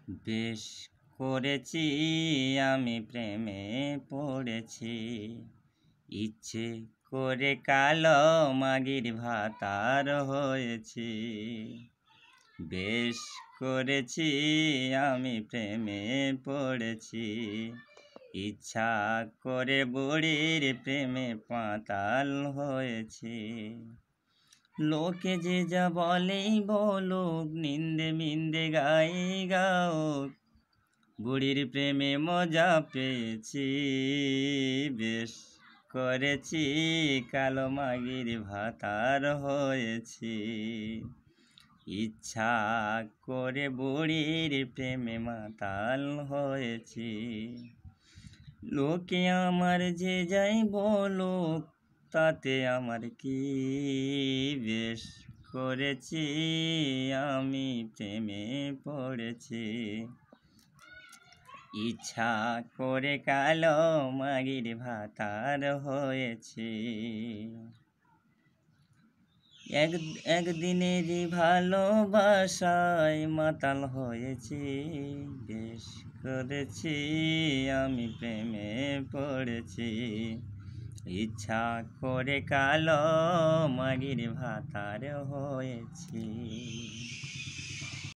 বেশ করেছি আমি প্রেমে পড়েছি, ইচ্ছে করে কালো মাগির ভাতার হয়েছি। বেশ করেছি আমি প্রেমে পড়েছি, ইচ্ছা করে বুড়ির প্রেমে পাতাল হয়েছি। লোকে যে যা বলেই বলুক, নিন্দে মিন্দে গাই গাউক, বুড়ির প্রেমে মজা পেয়েছি। বেশ করেছি কালো মাগির ভাতার হয়েছি, ইচ্ছা করে বুড়ির প্রেমে মাতাল হয়েছি। লোকে আমার যে যাই বলুক, তাতে আমার কি, বেশ করেছি আমি প্রেমে পড়েছি, ইচ্ছা করে কালো মাগির ভাতার হয়েছি। একদিনেরই ভালোবাসায় মাতাল হয়েছি, বেশ করেছি আমি প্রেমে পড়েছি, ইচ্ছা করে কালো মাগির ভাতার হয়েছি।